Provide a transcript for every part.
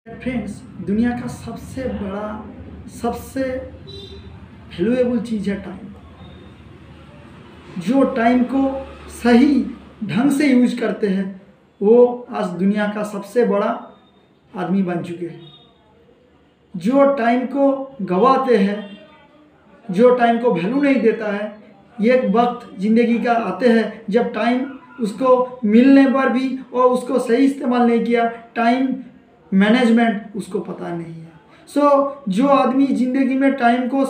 Friends, दुनिया का सबसे बड़ा सबसे वैल्यूएबल चीज़ है टाइम। जो टाइम को सही ढंग से यूज करते हैं वो आज दुनिया का सबसे बड़ा आदमी बन चुके हैं। जो टाइम को गवाते हैं, जो टाइम को वैल्यू नहीं देता है, एक वक्त ज़िंदगी का आते हैं जब टाइम उसको मिलने पर भी और उसको सही इस्तेमाल नहीं किया, टाइम मैनेजमेंट उसको पता नहीं है। जो आदमी ज़िंदगी में टाइम को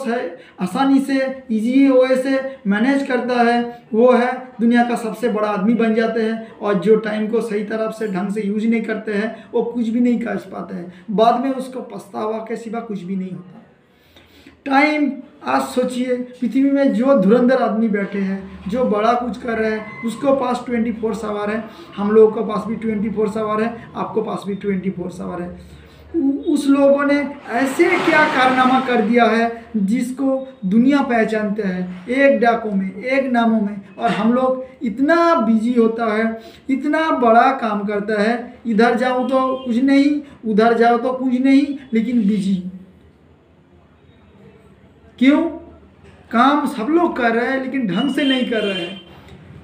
आसानी से इजी वे से मैनेज करता है वो है दुनिया का सबसे बड़ा आदमी बन जाते हैं। और जो टाइम को सही तरफ से ढंग से यूज नहीं करते हैं वो कुछ भी नहीं कर पाते हैं, बाद में उसको पछतावा के सिवा कुछ भी नहीं होता। टाइम, आज सोचिए पृथ्वी में जो धुरंधर आदमी बैठे हैं, जो बड़ा कुछ कर रहे हैं, उसको पास 24 आवर है, हम लोगों के पास भी 24 आवर है, आपको पास भी 24 आवर है। उस लोगों ने ऐसे क्या कारनामा कर दिया है जिसको दुनिया पहचानते हैं एक डाकों में, एक नामों में, और हम लोग इतना बिजी होता है, इतना बड़ा काम करता है, इधर जाओ तो कुछ नहीं, उधर जाओ तो कुछ नहीं, लेकिन बिजी क्यों? काम सब लोग कर रहे हैं लेकिन ढंग से नहीं कर रहे हैं।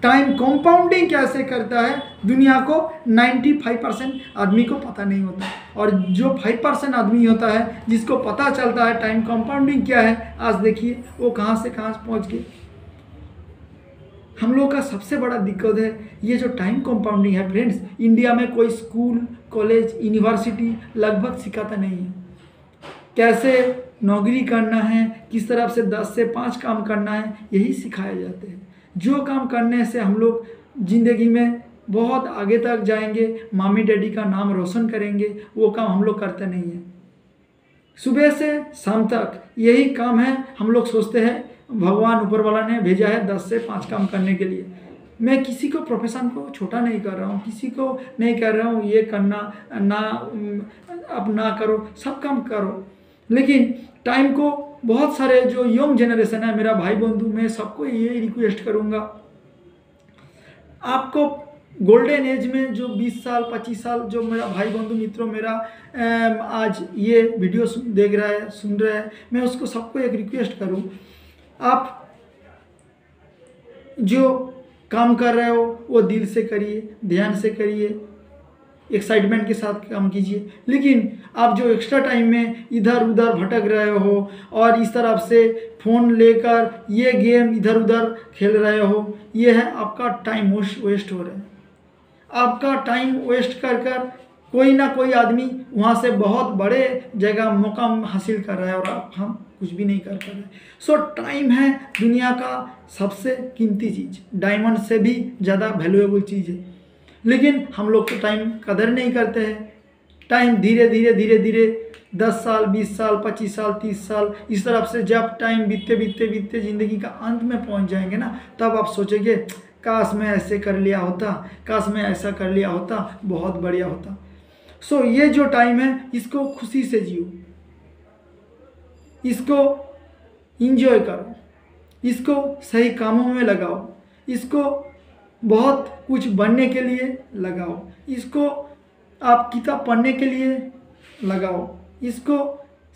टाइम कंपाउंडिंग कैसे करता है दुनिया को 95% आदमी को पता नहीं होता, और जो 5% आदमी होता है जिसको पता चलता है टाइम कंपाउंडिंग क्या है, आज देखिए वो कहाँ से कहाँ पहुँच गए। हम लोग का सबसे बड़ा दिक्कत है ये जो टाइम कंपाउंडिंग है। फ्रेंड्स, इंडिया में कोई स्कूल, कॉलेज, यूनिवर्सिटी लगभग सिखाता नहीं है कैसे नौकरी करना है, किस तरफ से 10 से 5 काम करना है, यही सिखाए जाते हैं। जो काम करने से हम लोग ज़िंदगी में बहुत आगे तक जाएंगे, मामी डैडी का नाम रोशन करेंगे, वो काम हम लोग करते नहीं हैं। सुबह से शाम तक यही काम है, हम लोग सोचते हैं भगवान ऊपर वाला ने भेजा है 10 से 5 काम करने के लिए। मैं किसी को प्रोफेशन को छोटा नहीं कर रहा हूँ, किसी को नहीं कह रहा हूँ ये करना ना, अब ना करो, सब काम करो, लेकिन टाइम को बहुत सारे जो यंग जनरेशन है, मेरा भाई बंधु, मैं सबको ये रिक्वेस्ट करूँगा, आपको गोल्डन एज में जो 20 साल 25 साल जो मेरा भाई बंधु मित्रों मेरा आज ये वीडियो देख रहा है, सुन रहा है, मैं उसको सबको एक रिक्वेस्ट करूँ, आप जो काम कर रहे हो वो दिल से करिए, ध्यान से करिए, एक्साइटमेंट के साथ काम कीजिए। लेकिन आप जो एक्स्ट्रा टाइम में इधर उधर भटक रहे हो और इस तरफ से फ़ोन लेकर ये गेम इधर उधर खेल रहे हो, ये है आपका टाइम वेस्ट हो रहा है। आपका टाइम वेस्ट कर कर कोई ना कोई आदमी वहाँ से बहुत बड़े जगह मुकाम हासिल कर रहा है और हम कुछ भी नहीं कर पा रहे। टाइम है दुनिया का सबसे कीमती चीज़, डायमंड से भी ज़्यादा वैल्यूएबल चीज़ है, लेकिन हम लोग तो टाइम कदर नहीं करते हैं। टाइम धीरे धीरे 10 साल 20 साल 25 साल 30 साल इस तरफ से जब टाइम बीतते ज़िंदगी का अंत में पहुंच जाएंगे ना, तब आप सोचेंगे काश मैं ऐसे कर लिया होता, काश मैं ऐसा कर लिया होता, बहुत बढ़िया होता। ये जो टाइम है इसको खुशी से जियो, इसको इंजॉय करो, इसको सही कामों में लगाओ, इसको बहुत कुछ बनने के लिए लगाओ, इसको आप किताब पढ़ने के लिए लगाओ, इसको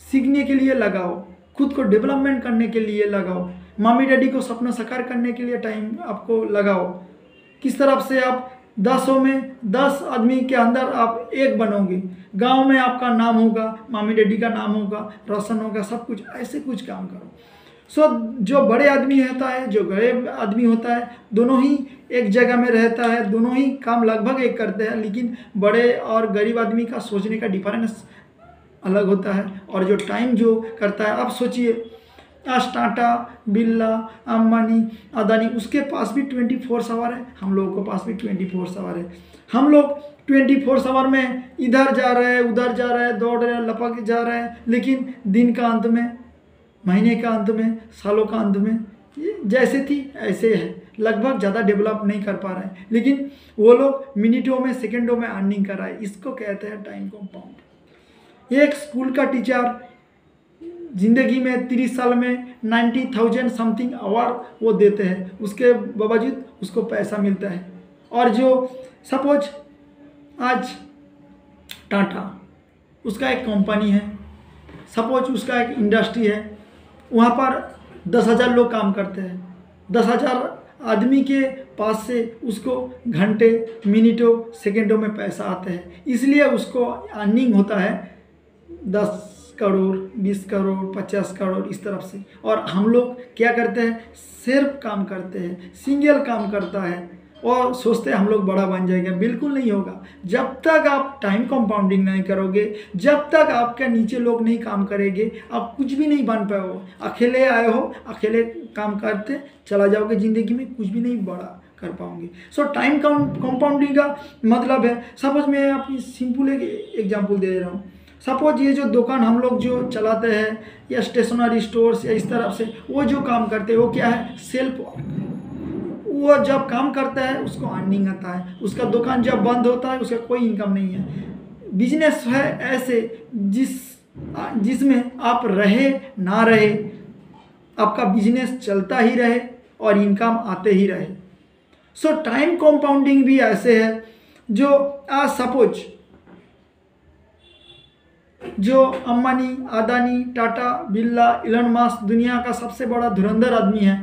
सीखने के लिए लगाओ, खुद को डेवलपमेंट करने के लिए लगाओ, मामी डैडी को सपना साकार करने के लिए टाइम आपको लगाओ। किस तरफ से आप 10 में 10 आदमी के अंदर आप एक बनोगे, गांव में आपका नाम होगा, मामी डैडी का नाम होगा, रोशन होगा, सब कुछ ऐसे कुछ काम करो। जो बड़े आदमी होता है, जो गरीब आदमी होता है, दोनों ही एक जगह में रहता है, दोनों ही काम लगभग एक करते हैं, लेकिन बड़े और गरीब आदमी का सोचने का डिफरेंस अलग होता है। और जो टाइम जो करता है, आप सोचिए आज टाटा, बिरला, अंबानी, अदानी, उसके पास भी 24 आवर है, हम लोगों के पास भी 24 आवर है। हम लोग 24 आवर में इधर जा रहे हैं, उधर जा रहे हैं, दौड़ रहे हैं, लपक जा रहे हैं, लेकिन दिन का अंत में, महीने का अंत में, सालों का अंत में जैसे थी ऐसे है, लगभग ज़्यादा डेवलप नहीं कर पा रहे हैं, लेकिन वो लोग मिनटों में सेकंडों में अर्निंग कर रहा है। इसको कहते हैं टाइम कंपाउंड। एक स्कूल का टीचर ज़िंदगी में 30 साल में 90,000 समथिंग अवार्ड वो देते हैं, उसके बावजूद उसको पैसा मिलता है। और जो सपोज आज टाटा उसका एक कंपनी है, सपोज उसका एक इंडस्ट्री है, वहाँ पर 10,000 लोग काम करते हैं। 10,000 आदमी के पास से उसको घंटे, मिनटों, सेकंडों में पैसा आता है, इसलिए उसको अर्निंग होता है 10 करोड़, 20 करोड़, 50 करोड़ इस तरफ से। और हम लोग क्या करते हैं, सिर्फ काम करते हैं, सिंगल काम करता है और सोचते हैं हम लोग बड़ा बन जाएगा। बिल्कुल नहीं होगा। जब तक आप टाइम कंपाउंडिंग नहीं करोगे, जब तक आपके नीचे लोग नहीं काम करेंगे, आप कुछ भी नहीं बन पाओगे। अकेले आए हो, अकेले काम करते चला जाओगे, ज़िंदगी में कुछ भी नहीं बड़ा कर पाओगे। सो टाइम कंपाउंडिंग का मतलब है, सपोज मैं आपकी सिंपल एक एग्जाम्पल दे रहा हूँ। सपोज ये जो दुकान हम लोग जो चलाते हैं या स्टेशनरी स्टोर्स या इस तरफ से, वो जो काम करते हैं वो क्या है, सेल्फ वर्क। वो जब काम करता है उसको अर्निंग आता है, उसका दुकान जब बंद होता है उसका कोई इनकम नहीं है। बिजनेस है ऐसे जिसमें आप रहे ना रहे, आपका बिजनेस चलता ही रहे और इनकम आते ही रहे। सो टाइम कंपाउंडिंग भी ऐसे है, जो आज सपोज जो अंबानी, अदानी, टाटा, बिरला, इलन मस्क दुनिया का सबसे बड़ा धुरंधर आदमी है,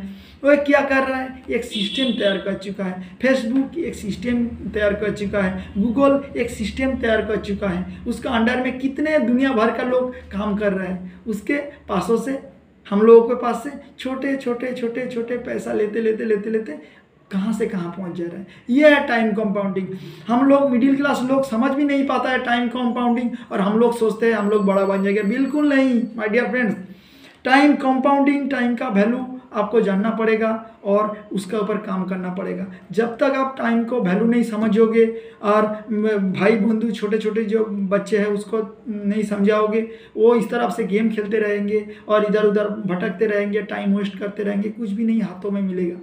वो क्या कर रहा है, एक सिस्टम तैयार कर चुका है। फेसबुक एक सिस्टम तैयार कर चुका है, गूगल एक सिस्टम तैयार कर चुका है। उसका अंडर में कितने दुनिया भर का लोग काम कर रहे हैं। उसके पासों से, हम लोगों के पास से छोटे छोटे छोटे छोटे पैसा लेते लेते लेते लेते कहाँ से कहाँ पहुँच जा रहा है। ये है टाइम कंपाउंडिंग। हम लोग मिडिल क्लास लोग समझ भी नहीं पाता है टाइम कंपाउंडिंग, और हम लोग सोचते हैं हम लोग बड़ा बन जाएंगे। बिल्कुल नहीं my dear friends. Time compounding, time का वैल्यू आपको जानना पड़ेगा और उसके ऊपर काम करना पड़ेगा। जब तक आप टाइम को वैल्यू नहीं समझोगे और भाई बंधु छोटे छोटे जो बच्चे हैं उसको नहीं समझाओगे, वो इस तरफ से गेम खेलते रहेंगे और इधर उधर भटकते रहेंगे, टाइम वेस्ट करते रहेंगे, कुछ भी नहीं हाथों में मिलेगा।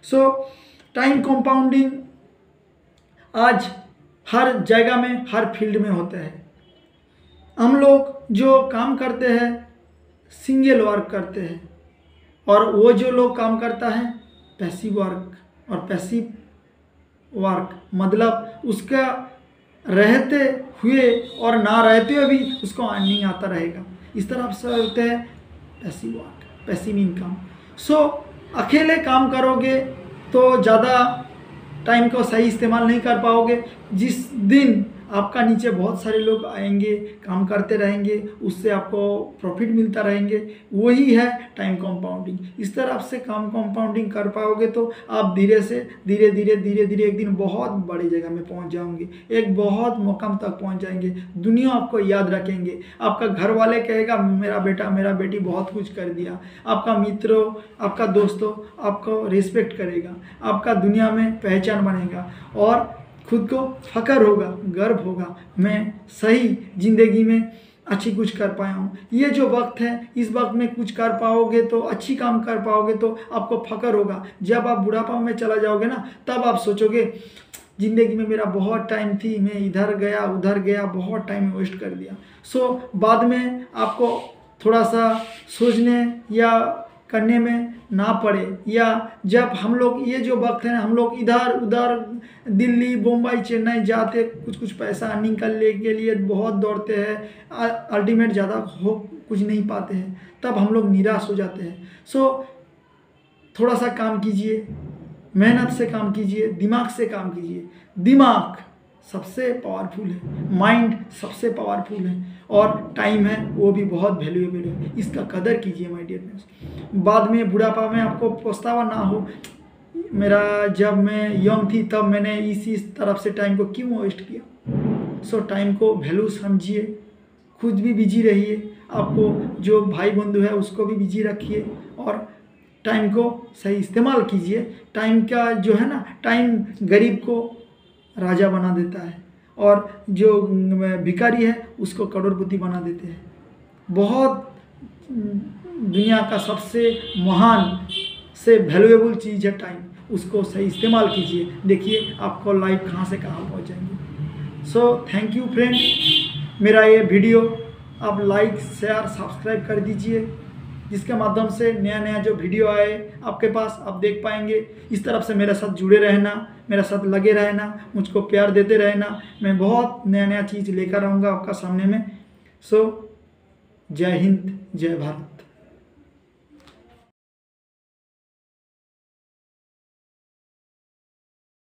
सो टाइम कंपाउंडिंग आज हर जगह में, हर फील्ड में होता है। हम लोग जो काम करते हैं सिंगल वर्क करते हैं, और वो जो लोग काम करता है पैसिव वर्क। और पैसिव वर्क मतलब उसका रहते हुए और ना रहते हुए भी उसको अर्निंग आता रहेगा। इस तरफ से होते हैं पैसिव वर्क, पैसिव इनकम। सो अकेले काम करोगे तो ज़्यादा टाइम को सही इस्तेमाल नहीं कर पाओगे। जिस दिन आपका नीचे बहुत सारे लोग आएंगे, काम करते रहेंगे, उससे आपको प्रॉफिट मिलता रहेंगे, वही है टाइम कंपाउंडिंग। इस तरह से काम कंपाउंडिंग कर पाओगे तो आप धीरे धीरे एक दिन बहुत बड़ी जगह में पहुंच जाओगे, एक बहुत मुकाम तक पहुंच जाएंगे। दुनिया आपको याद रखेंगे, आपका घर वाले कहेगा मेरा बेटा मेरा बेटी बहुत कुछ कर दिया। आपका मित्रों, आपका दोस्तों आपको रिस्पेक्ट करेगा, आपका दुनिया में पहचान बनेगा और खुद को फख्र होगा, गर्व होगा, मैं सही ज़िंदगी में अच्छी कुछ कर पाया हूँ। ये जो वक्त है, इस वक्त में कुछ कर पाओगे तो, अच्छी काम कर पाओगे तो आपको फख्र होगा। जब आप बुढ़ापा में चला जाओगे ना, तब आप सोचोगे ज़िंदगी में मेरा बहुत टाइम थी, मैं इधर गया उधर गया, बहुत टाइम वेस्ट कर दिया। सो बाद में आपको थोड़ा सा सोचने या करने में ना पड़े, या जब हम लोग ये जो वक्त है हम लोग इधर उधर दिल्ली, मुंबई, चेन्नई जाते कुछ पैसा अर्निंग करने के लिए बहुत दौड़ते हैं, अल्टीमेट ज़्यादा हो कुछ नहीं पाते हैं, तब हम लोग निराश हो जाते हैं। सो थोड़ा सा काम कीजिए, मेहनत से काम कीजिए, दिमाग से काम कीजिए। दिमाग सबसे पावरफुल है, माइंड सबसे पावरफुल है, और टाइम है वो भी बहुत वैल्यूएबल है। इसका कदर कीजिए माय डियर फ्रेंड्स। बाद में बुढ़ापा में आपको पछतावा ना हो, मेरा जब मैं यंग थी तब मैंने इस तरफ से टाइम को क्यों वेस्ट किया। सो टाइम को वैल्यू समझिए, खुद भी बिजी रहिए, आपको जो भाई बंधु है उसको भी बिजी रखिए और टाइम को सही इस्तेमाल कीजिए। टाइम का जो है ना, टाइम गरीब को राजा बना देता है और जो भिखारी है उसको करोड़पति बना देते हैं। बहुत दुनिया का सबसे महान से वैल्यूएबल चीज़ है टाइम, उसको सही इस्तेमाल कीजिए। देखिए आपको लाइफ कहाँ से कहाँ पहुँच जाएंगे। सो थैंक यू फ्रेंड, मेरा ये वीडियो आप लाइक शेयर सब्सक्राइब कर दीजिए, जिसके माध्यम से नया नया जो वीडियो आए आपके पास आप देख पाएंगे। इस तरफ से मेरे साथ जुड़े रहना, मेरे साथ लगे रहना, मुझको प्यार देते रहना। मैं बहुत नया नया चीज़ लेकर आऊँगा आपका सामने में। सो जय हिंद, जय भारत।